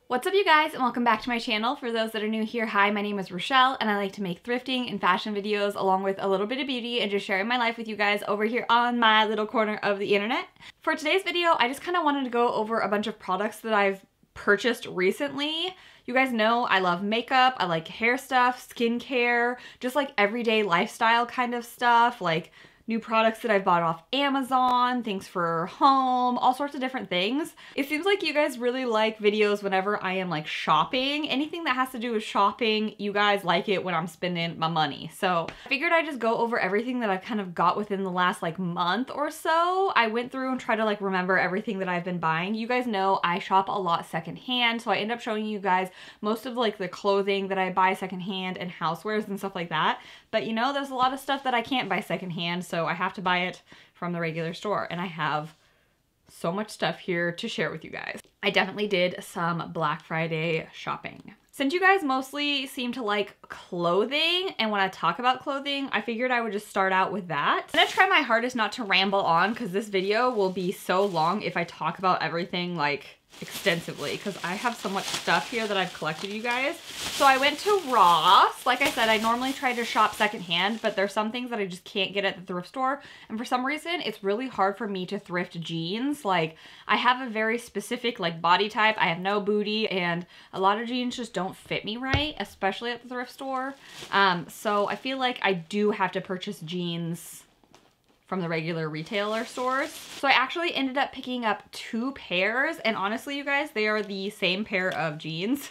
What's up you guys, and welcome back to my channel. For those that are new here, hi, my name is Rochelle and I like to make thrifting and fashion videos along with a little bit of beauty and just sharing my life with you guys over here on my little corner of the internet. For today's video, I just kind of wanted to go over a bunch of products that I've purchased recently. You guys know I love makeup, I like hair stuff, skincare, just like everyday lifestyle kind of stuff, like new products that I've bought off Amazon, things for home, all sorts of different things. It seems like you guys really like videos whenever I am like shopping. Anything that has to do with shopping, you guys like it when I'm spending my money. So I figured I'd just go over everything that I've kind of got within the last like month or so. I went through and tried to like remember everything that I've been buying. You guys know I shop a lot secondhand, so I end up showing you guys most of like the clothing that I buy secondhand and housewares and stuff like that. But you know, there's a lot of stuff that I can't buy secondhand, so I have to buy it from the regular store, and I have so much stuff here to share with you guys. I definitely did some Black Friday shopping. Since you guys mostly seem to like clothing, and when I talk about clothing, I figured I would just start out with that. I'm gonna try my hardest not to ramble on because this video will be so long if I talk about everything like extensively, because I have so much stuff here that I've collected, you guys. So I went to Ross. Like I said, I normally try to shop secondhand, but there's some things that I just can't get at the thrift store. And for some reason, it's really hard for me to thrift jeans. Like, I have a very specific like body type. I have no booty, and a lot of jeans just don't fit me right, especially at the thrift store. So I feel like I do have to purchase jeans from the regular retailer stores. So I actually ended up picking up 2 pairs, and honestly, you guys, they are the same pair of jeans.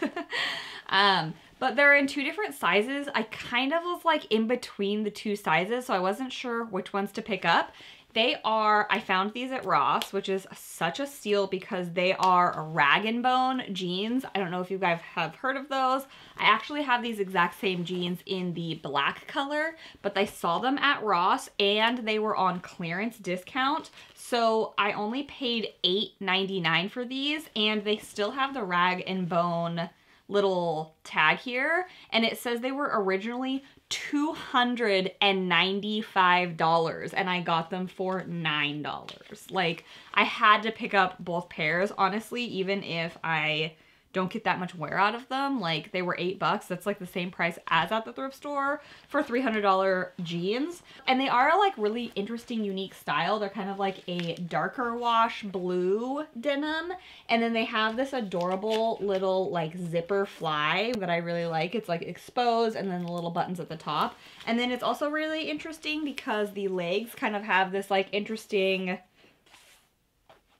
But they're in 2 different sizes. I kind of was like in between the 2 sizes, so I wasn't sure which ones to pick up. They are, I found these at Ross, which is such a steal because they are rag and bone jeans. I don't know if you guys have heard of those. I actually have these exact same jeans in the black color, but I saw them at Ross and they were on clearance discount. So I only paid $8.99 for these, and they still have the rag and bone little tag here, and it says they were originally $295 and I got them for $9. Like, I had to pick up both pairs, honestly, even if I don't get that much wear out of them. Like, they were $8. That's like the same price as at the thrift store for $300 jeans. And they are like really interesting, unique style. They're kind of like a darker wash blue denim. And then they have this adorable little like zipper fly that I really like. It's like exposed, and then the little buttons at the top. And then it's also really interesting because the legs kind of have this like interesting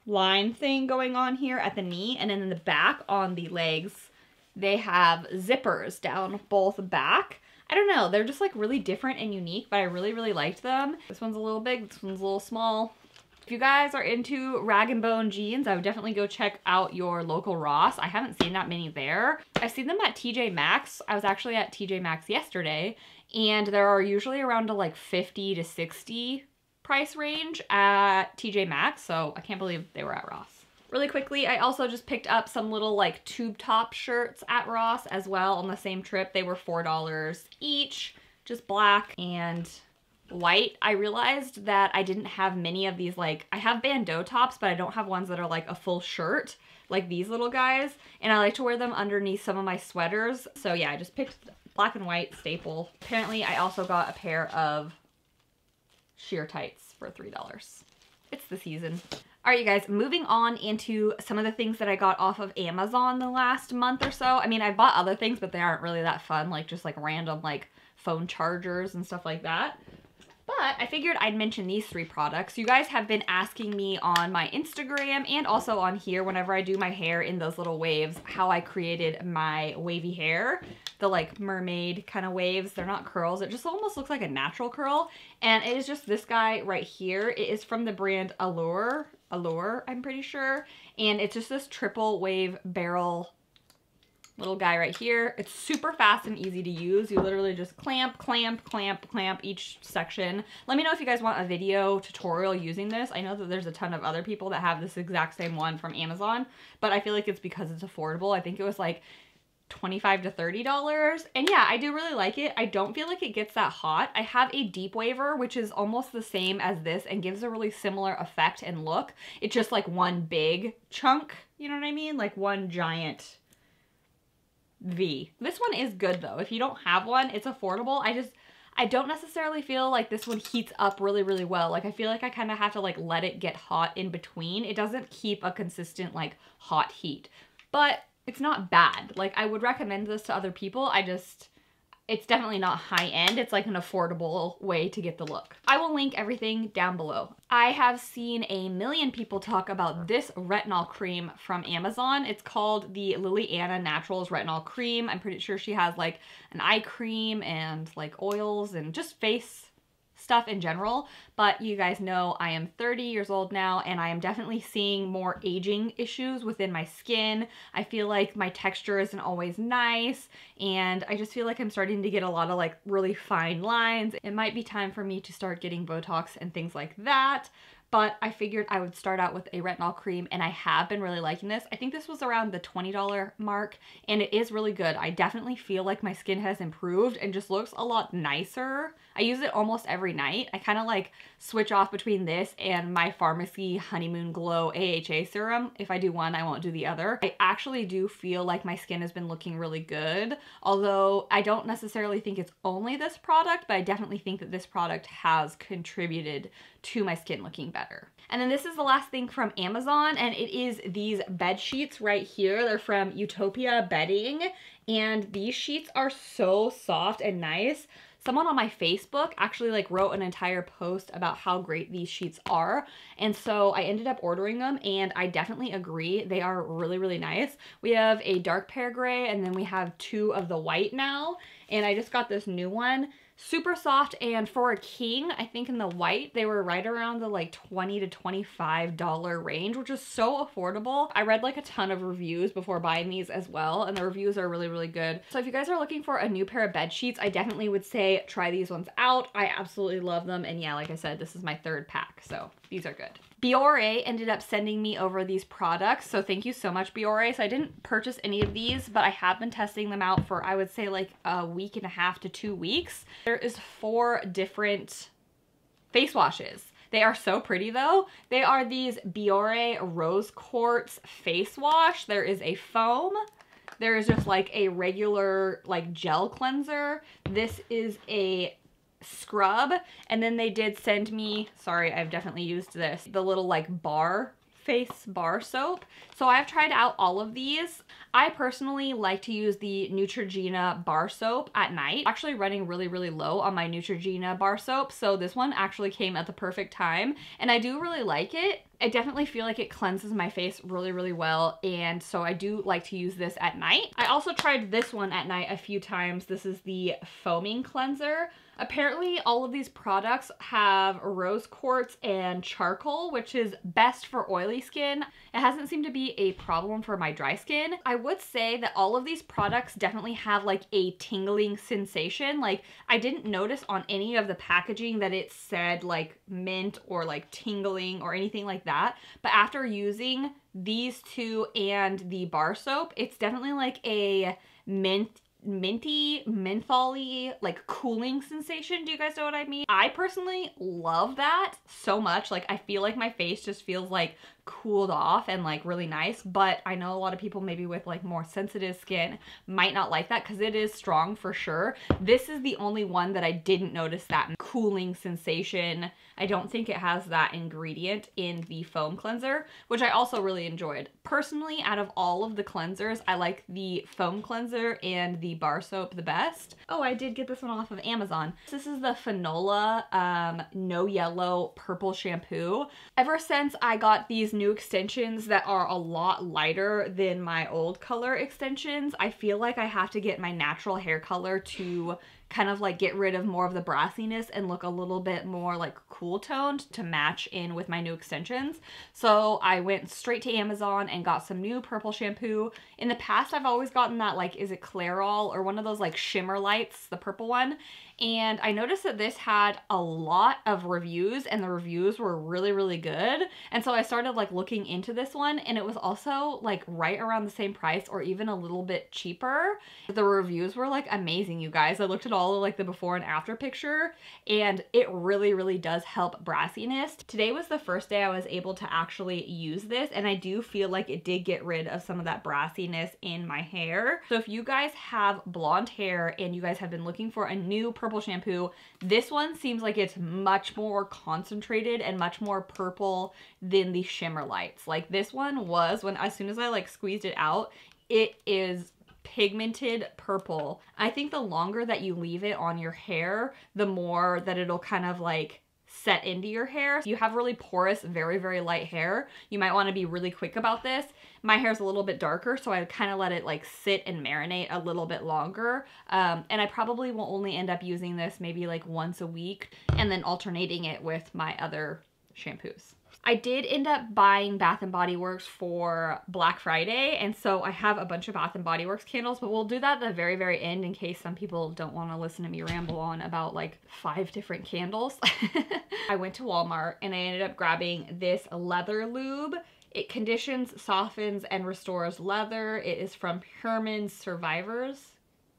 line thing going on here at the knee, and then in the back on the legs they have zippers down both back. I don't know, they're just like really different and unique, but I really liked them. This one's a little big, this one's a little small. If you guys are into rag and bone jeans, I would definitely go check out your local Ross. I haven't seen that many there. I've seen them at TJ Maxx. I was actually at TJ Maxx yesterday, and there are usually around to like 50 to 60 price range at TJ Maxx, so I can't believe they were at Ross. Really quickly, I also just picked up some little like tube top shirts at Ross as well on the same trip. They were $4 each, just black and white. I realized that I didn't have many of these, like, I have bandeau tops, but I don't have ones that are like a full shirt, like these little guys, and I like to wear them underneath some of my sweaters. So yeah, I just picked black and white staple. Apparently, I also got a pair of sheer tights for $3. It's the season. All right, you guys, moving on into some of the things that I got off of Amazon the last month or so. I mean, I bought other things, but they aren't really that fun, like just like random like phone chargers and stuff like that. But I figured I'd mention these 3 products. You guys have been asking me on my Instagram and also on here whenever I do my hair in those little waves, how I created my wavy hair. The like mermaid kind of waves. They're not curls. It just almost looks like a natural curl. And it is just this guy right here. It is from the brand Allure, I'm pretty sure. And it's just this triple wave barrel little guy right here. It's super fast and easy to use. You literally just clamp, clamp, clamp, clamp each section. Let me know if you guys want a video tutorial using this. I know that there's a ton of other people that have this exact same one from Amazon, but I feel like it's because it's affordable. I think it was like $25 to $30. And yeah, I do really like it. I don't feel like it gets that hot. I have a deep waver, which is almost the same as this and gives a really similar effect and look. It's just like one big chunk, you know what I mean? Like one giant V. This one is good though. If you don't have one, it's affordable. I don't necessarily feel like this one heats up really, really well. Like I feel like I kind of have to like let it get hot in between. It doesn't keep a consistent like hot heat, but it's not bad. Like I would recommend this to other people. It's definitely not high end. It's like an affordable way to get the look. I will link everything down below. I have seen a million people talk about this retinol cream from Amazon. It's called the Liliana Naturals Retinol Cream. I'm pretty sure she has like an eye cream and like oils and just face stuff in general, but you guys know I am 30 years old now and I am definitely seeing more aging issues within my skin. I feel like my texture isn't always nice and I just feel like I'm starting to get a lot of like really fine lines. It might be time for me to start getting Botox and things like that. But I figured I would start out with a retinol cream and I have been really liking this. I think this was around the $20 mark and it is really good. I definitely feel like my skin has improved and just looks a lot nicer. I use it almost every night. I kind of like switch off between this and my Pharmacy Honeymoon Glow AHA serum. If I do one, I won't do the other. I actually do feel like my skin has been looking really good, although I don't necessarily think it's only this product, but I definitely think that this product has contributed to my skin looking better. And then this is the last thing from Amazon, and it is these bed sheets right here. They're from Utopia Bedding, and these sheets are so soft and nice. Someone on my Facebook actually like wrote an entire post about how great these sheets are. And so I ended up ordering them and I definitely agree. They are really, really nice. We have a dark pear gray and then we have two of the white now. And I just got this new one. Super soft, and for a king, I think in the white, they were right around the like $20 to $25 range, which is so affordable. I read like a ton of reviews before buying these as well, and the reviews are really, really good. So if you guys are looking for a new pair of bed sheets, I definitely would say try these ones out. I absolutely love them, and yeah, like I said, this is my third pack, so these are good. Biore ended up sending me over these products, so thank you so much, Biore. So I didn't purchase any of these, but I have been testing them out for, I would say, like a week and a half to 2 weeks. There is 4 different face washes. They are so pretty though. They are these Biore Rose Quartz face wash. There is a foam. There is just like a regular like gel cleanser. This is a scrub, and then they did send me, sorry, I've definitely used this, the little like face bar soap. So I've tried out all of these. I personally like to use the Neutrogena bar soap at night. Actually running really, really low on my Neutrogena bar soap, so this one actually came at the perfect time, and I do really like it. I definitely feel like it cleanses my face really, really well, and so I do like to use this at night. I also tried this one at night a few times. This is the foaming cleanser. Apparently all of these products have rose quartz and charcoal, which is best for oily skin. It hasn't seemed to be a problem for my dry skin. I would say that all of these products definitely have like a tingling sensation. Like I didn't notice on any of the packaging that it said like mint or like tingling or anything like that. But after using these two and the bar soap, it's definitely like a minty, mentholy, like cooling sensation. Do you guys know what I mean? I personally love that so much. Like I feel like my face just feels like cooled off and like really nice, but I know a lot of people maybe with like more sensitive skin might not like that because it is strong for sure. This is the only one that I didn't notice that cooling sensation. I don't think it has that ingredient in the foam cleanser, which I also really enjoyed. Personally, out of all of the cleansers, I like the foam cleanser and the bar soap the best. Oh, I did get this one off of Amazon. This is the Fanola No Yellow Purple Shampoo. Ever since I got these new extensions that are a lot lighter than my old color extensions, I feel like I have to get my natural hair color to kind of like get rid of more of the brassiness and look a little bit more like cool toned to match in with my new extensions. So I went straight to Amazon and got some new purple shampoo. In the past, I've always gotten that like, is it Clairol Isabel or one of those like shimmer lights, the purple one. And I noticed that this had a lot of reviews and the reviews were really, really good. And so I started like looking into this one, and it was also like right around the same price or even a little bit cheaper. The reviews were like amazing, you guys. I looked at all of like the before and after picture, and it really, really does help brassiness. Today was the first day I was able to actually use this, and I do feel like it did get rid of some of that brassiness in my hair. So if you guys have blonde hair and you guys have been looking for a new purple shampoo, this one seems like it's much more concentrated and much more purple than the shimmer lights. Like this one was, when as soon as I like squeezed it out, it is pigmented purple. I think the longer that you leave it on your hair, the more that it'll kind of like set into your hair. If you have really porous, very, very light hair, you might want to be really quick about this. My hair is a little bit darker, so I kind of let it like sit and marinate a little bit longer. And I probably will only end up using this maybe like once a week and then alternating it with my other shampoos. I did end up buying Bath & Body Works for Black Friday, and so I have a bunch of Bath & Body Works candles, but we'll do that at the very, very end in case some people don't want to listen to me ramble on about like 5 different candles. I went to Walmart and I ended up grabbing this leather lube. It conditions, softens, and restores leather. It is from Herman's Survivors.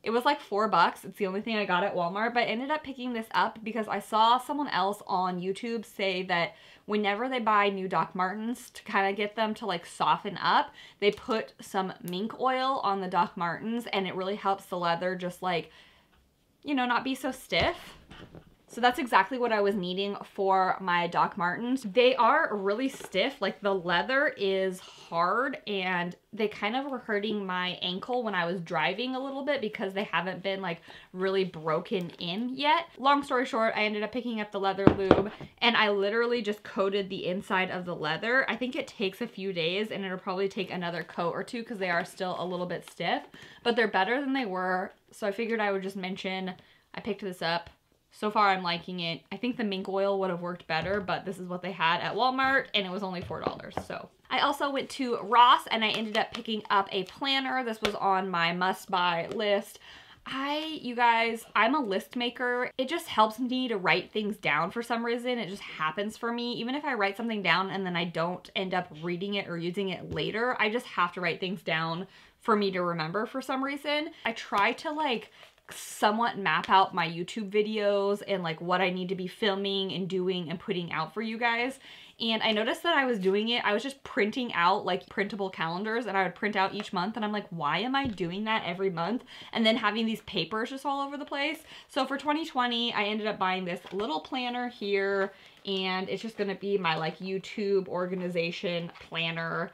It was like $4. It's the only thing I got at Walmart, but I ended up picking this up because I saw someone else on YouTube say that whenever they buy new Doc Martens, to kind of get them to like soften up, they put some mink oil on the Doc Martens, and it really helps the leather just like, you know, not be so stiff. So that's exactly what I was needing for my Doc Martens. They are really stiff, like the leather is hard, and they kind of were hurting my ankle when I was driving a little bit because they haven't been like really broken in yet. Long story short, I ended up picking up the leather lube and I literally just coated the inside of the leather. I think it takes a few days and it'll probably take another coat or two because they are still a little bit stiff, but they're better than they were. So I figured I would just mention I picked this up. So far, I'm liking it. I think the mink oil would have worked better, but this is what they had at Walmart, and it was only $4. So I also went to Ross, and I ended up picking up a planner. This was on my must-buy list. You guys, I'm a list maker. It just helps me to write things down for some reason. It just happens for me. Even if I write something down and then I don't end up reading it or using it later, I just have to write things down for me to remember for some reason. I try to like somewhat map out my YouTube videos and like what I need to be filming and doing and putting out for you guys. And I noticed that I was doing it. I was just printing out like printable calendars, and I would print out each month, and I'm like, why am I doing that every month? And then having these papers just all over the place. So for 2020, I ended up buying this little planner here, and it's just gonna be my like YouTube organization planner.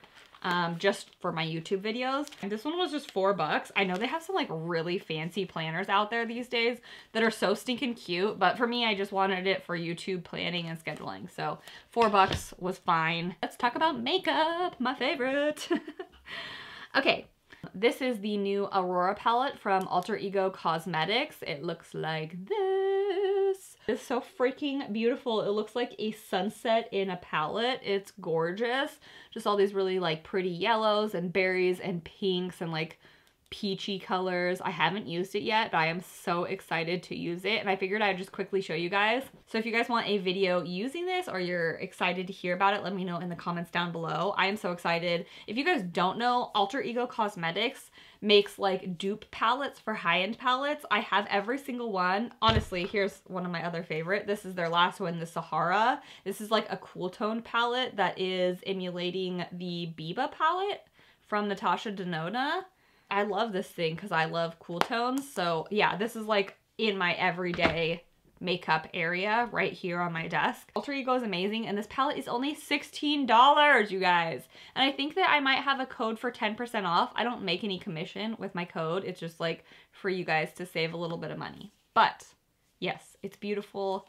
Just for my YouTube videos. And this one was just $4. I know they have some like really fancy planners out there these days that are so stinking cute, but for me, I just wanted it for YouTube planning and scheduling. So $4 was fine. Let's talk about makeup, my favorite. Okay, this is the new Aurora palette from Alter Ego Cosmetics. It looks like this. It's so freaking beautiful. It looks like a sunset in a palette. It's gorgeous. Just all these really like pretty yellows and berries and pinks and like peachy colors. I haven't used it yet, but I am so excited to use it, and I figured I'd just quickly show you guys. So if you guys want a video using this or you're excited to hear about it, let me know in the comments down below. I am so excited. If you guys don't know, Alter Ego Cosmetics makes like dupe palettes for high-end palettes. I have every single one. Honestly, here's one of my other favorite. This is their last one, the Sahara. This is like a cool tone palette that is emulating the Biba palette from Natasha Denona. I love this thing because I love cool tones. So yeah, this is like in my everyday makeup area right here on my desk. Alter Ego is amazing, and this palette is only $16, you guys. And I think that I might have a code for 10% off. I don't make any commission with my code. It's just like for you guys to save a little bit of money. But yes, it's beautiful,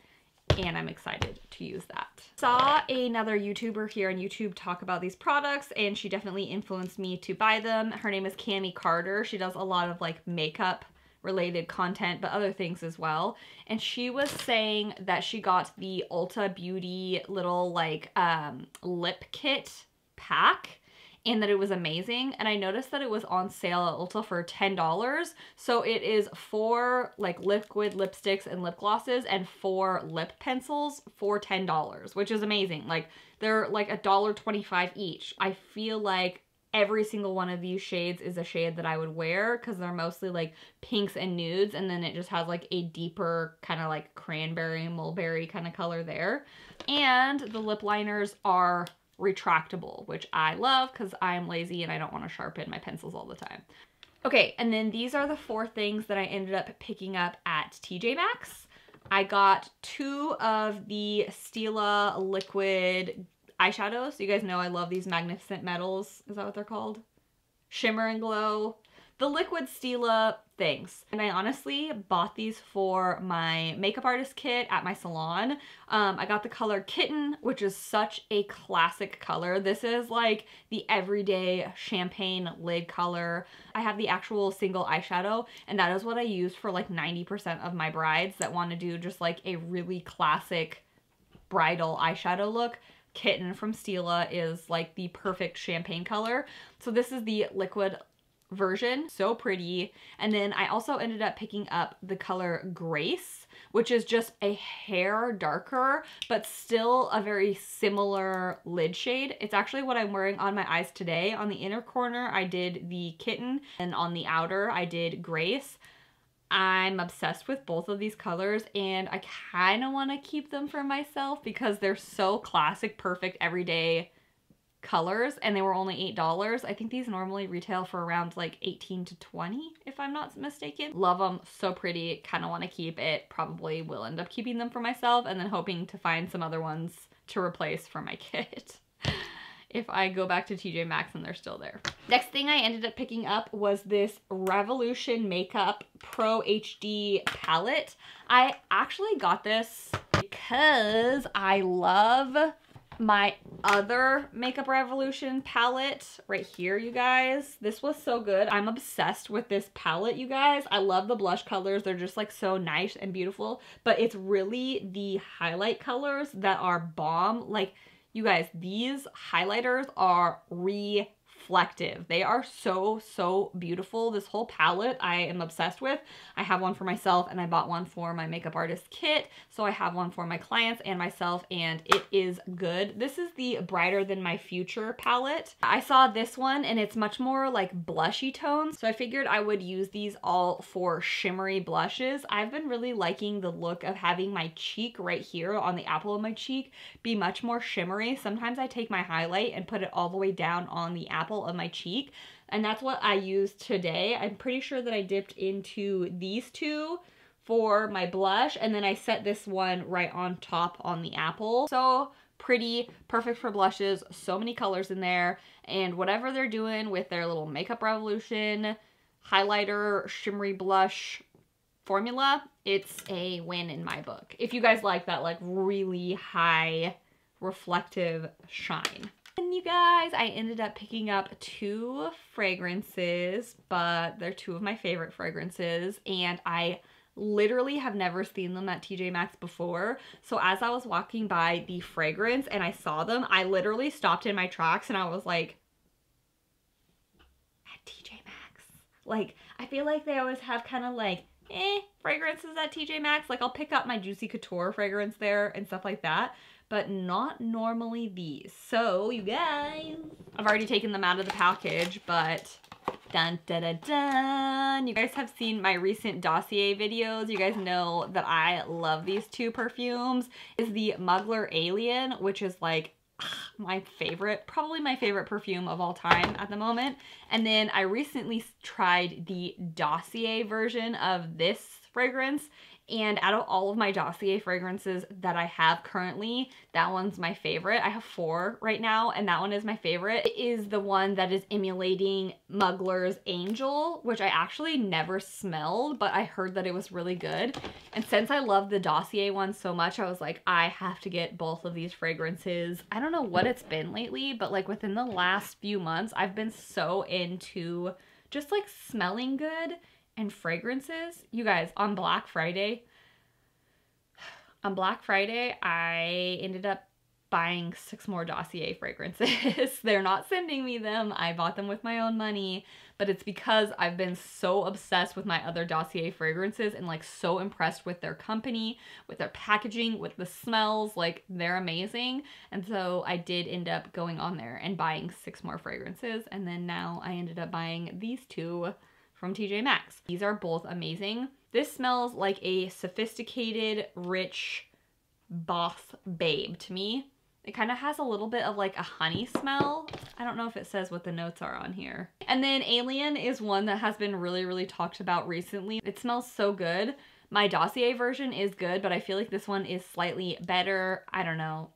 and I'm excited to use that. Saw another YouTuber here on YouTube talk about these products, and she definitely influenced me to buy them. Her name is Cami Carter. She does a lot of like makeup related content, but other things as well. And she was saying that she got the Ulta Beauty little like lip kit pack, and that it was amazing. And I noticed that it was on sale at Ulta for $10. So it is 4 like liquid lipsticks and lip glosses and 4 lip pencils for $10, which is amazing. Like they're like $1.25 each. I feel like every single one of these shades is a shade that I would wear because they're mostly like pinks and nudes, and then it just has like a deeper kind of like cranberry, mulberry kind of color there. And the lip liners are retractable, which I love because I'm lazy and I don't want to sharpen my pencils all the time. Okay, and then these are the 4 things that I ended up picking up at TJ Maxx. I got 2 of the Stila liquid eyeshadows. So you guys know I love these Magnificent Metals. Is that what they're called? Shimmer and Glow. The liquid Stila things. And I honestly bought these for my makeup artist kit at my salon. I got the color Kitten, which is such a classic color. This is like the everyday champagne lid color. I have the actual single eyeshadow, and that is what I use for like 90% of my brides that want to do just like a really classic bridal eyeshadow look. Kitten from Stila is like the perfect champagne color. So this is the liquid version, so pretty. And then I also ended up picking up the color Grace, which is just a hair darker, but still a very similar lid shade. It's actually what I'm wearing on my eyes today. On the inner corner, I did the Kitten, and on the outer, I did Grace. I'm obsessed with both of these colors, and I kind of want to keep them for myself because they're so classic, perfect, everyday colors, and they were only $8. I think these normally retail for around like 18 to 20, if I'm not mistaken. Love them, so pretty, kind of want to keep it. Probably will end up keeping them for myself and then hoping to find some other ones to replace for my kit if I go back to TJ Maxx and they're still there. Next thing I ended up picking up was this Revolution Makeup Pro HD palette. I actually got this because I love my other Makeup Revolution palette right here, you guys. This was so good. I'm obsessed with this palette, you guys. I love the blush colors. They're just like so nice and beautiful, but it's really the highlight colors that are bomb. Like, you guys, these highlighters are reflective. They are so, so beautiful. This whole palette I am obsessed with. I have one for myself and I bought one for my makeup artist kit. So I have one for my clients and myself, and it is good. This is the Brighter Than My Future palette. I saw this one and it's much more like blushy tones. So I figured I would use these all for shimmery blushes. I've been really liking the look of having my cheek right here on the apple of my cheek be much more shimmery. Sometimes I take my highlight and put it all the way down on the apple of my cheek, and that's what I used today. I'm pretty sure that I dipped into these 2 for my blush, and then I set this one right on top on the apple. So pretty, perfect for blushes, so many colors in there, and whatever they're doing with their little Makeup Revolution highlighter shimmery blush formula, it's a win in my book. If you guys like that like really high reflective shine. And you guys, I ended up picking up 2 fragrances, but they're 2 of my favorite fragrances, and I literally have never seen them at TJ Maxx before. So as I was walking by the fragrance and I saw them, I literally stopped in my tracks and I was like, at TJ Maxx. Like, I feel like they always have kind of like, fragrances at TJ Maxx. Like, I'll pick up my Juicy Couture fragrance there and stuff like that, but not normally these. So, you guys, I've already taken them out of the package, but dun dun dun dun. You guys have seen my recent dossier videos. You guys know that I love these 2 perfumes. Is the Mugler Alien, which is like my favorite, probably my favorite perfume of all time at the moment. And then I recently tried the dossier version of this fragrance, and out of all of my dossier fragrances that I have currently, that one's my favorite. I have 4 right now, and that one is my favorite. It is the one that is emulating Mugler's Angel, which I actually never smelled, but I heard that it was really good. And since I love the dossier one so much, I was like, I have to get both of these fragrances. I don't know what it's been lately, but like within the last few months, I've been so into just like smelling good and fragrances. You guys, on Black Friday, I ended up buying 6 more Dossier fragrances. They're not sending me them. I bought them with my own money, but it's because I've been so obsessed with my other Dossier fragrances and like so impressed with their company, with their packaging, with the smells. Like, they're amazing. And so I did end up going on there and buying 6 more fragrances. And then now I ended up buying these 2 from TJ Maxx. These are both amazing. This smells like a sophisticated, rich boss babe to me. It kind of has a little bit of like a honey smell. I don't know if it says what the notes are on here. And then Alien is one that has been really talked about recently. It smells so good. My Dossier version is good, but I feel like this one is slightly better. I don't know.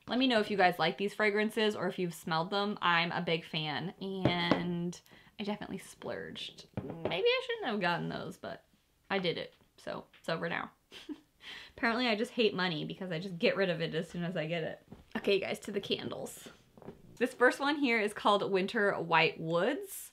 Let me know if you guys like these fragrances or if you've smelled them. I'm a big fan and I definitely splurged. Maybe I shouldn't have gotten those, but I did it. So it's over now. Apparently I just hate money because I just get rid of it as soon as I get it. Okay, guys, to the candles. This first one here is called Winter White Woods.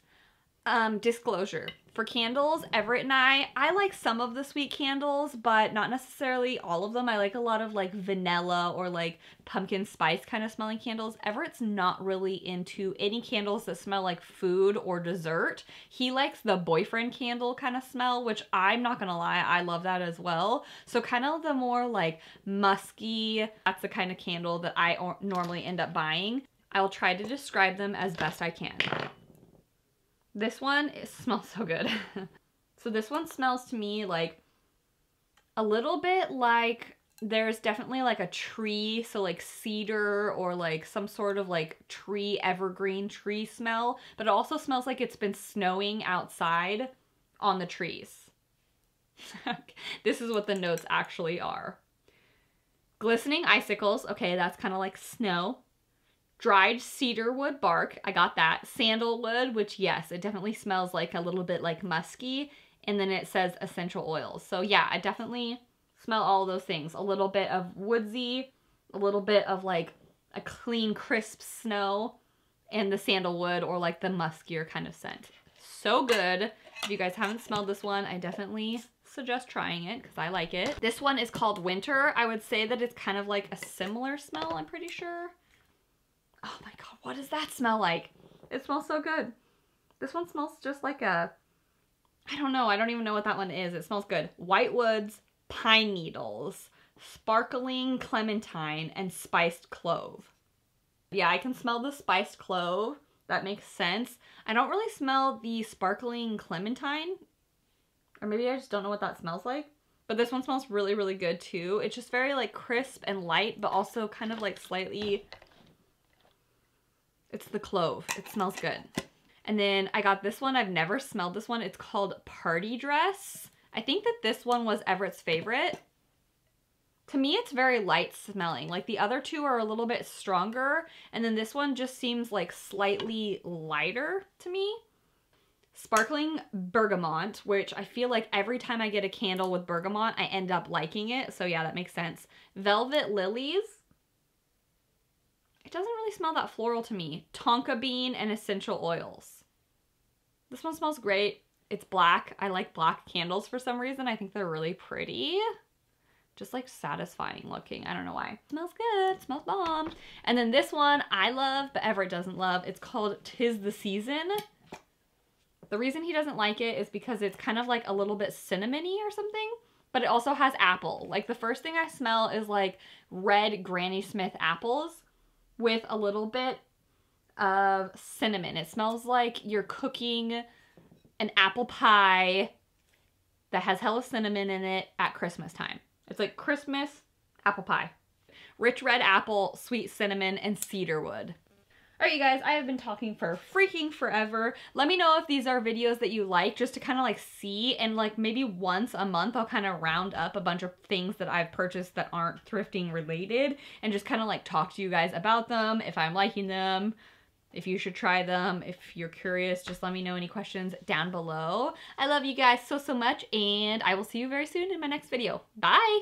Disclosure. For candles, Everett and I like some of the sweet candles, but not necessarily all of them. I like a lot of like vanilla or like pumpkin spice kind of smelling candles. Everett's not really into any candles that smell like food or dessert. He likes the boyfriend candle kind of smell, which I'm not gonna lie, I love that as well. So kind of the more like musky, that's the kind of candle that I normally end up buying. I'll try to describe them as best I can. This one, it smells so good. So this one smells to me like a little bit like there's definitely like a tree, so like cedar or like some sort of like tree, evergreen tree smell, but it also smells like it's been snowing outside on the trees. This is what the notes actually are. Glistening icicles, okay, that's kind of like snow. Dried cedar wood bark, I got that. Sandalwood, which yes, it definitely smells like a little bit like musky. And then it says essential oils. So yeah, I definitely smell all of those things. A little bit of woodsy, a little bit of like a clean, crisp snow, and the sandalwood or like the muskier kind of scent. So good. If you guys haven't smelled this one, I definitely suggest trying it because I like it. This one is called Winter. I would say that it's kind of like a similar smell, I'm pretty sure. Oh my god, what does that smell like? It smells so good. This one smells just like a, I don't know, I don't even know what that one is. It smells good. White woods, pine needles, sparkling clementine, and spiced clove. Yeah, I can smell the spiced clove. That makes sense. I don't really smell the sparkling clementine. Or maybe I just don't know what that smells like. But this one smells really good too. It's just very like crisp and light, but also kind of like slightly... It's the clove. It smells good. And then I got this one. I've never smelled this one. It's called Party Dress. I think that this one was Everett's favorite. To me, it's very light smelling. Like the other 2 are a little bit stronger. And then this one just seems like slightly lighter to me. Sparkling bergamot, which I feel like every time I get a candle with bergamot, I end up liking it. So yeah, that makes sense. Velvet lilies. It doesn't really smell that floral to me. Tonka bean and essential oils. This one smells great. It's black. I like black candles for some reason. I think they're really pretty. Just like satisfying looking. I don't know why. Smells good. Smells bomb. And then this one I love, but Everett doesn't love. It's called 'Tis the Season. The reason he doesn't like it is because it's kind of like a little bit cinnamony or something. But it also has apple. Like the first thing I smell is like red Granny Smith apples with a little bit of cinnamon. It smells like you're cooking an apple pie that has hella cinnamon in it at Christmas time. It's like Christmas apple pie. Rich red apple, sweet cinnamon, and cedarwood. Alright you guys, I have been talking for freaking forever. Let me know if these are videos that you like, just to kind of like see, and like maybe once a month I'll kind of round up a bunch of things that I've purchased that aren't thrifting related and just kind of like talk to you guys about them, if I'm liking them, if you should try them. If you're curious, just let me know any questions down below. I love you guys so much, and I will see you very soon in my next video. Bye!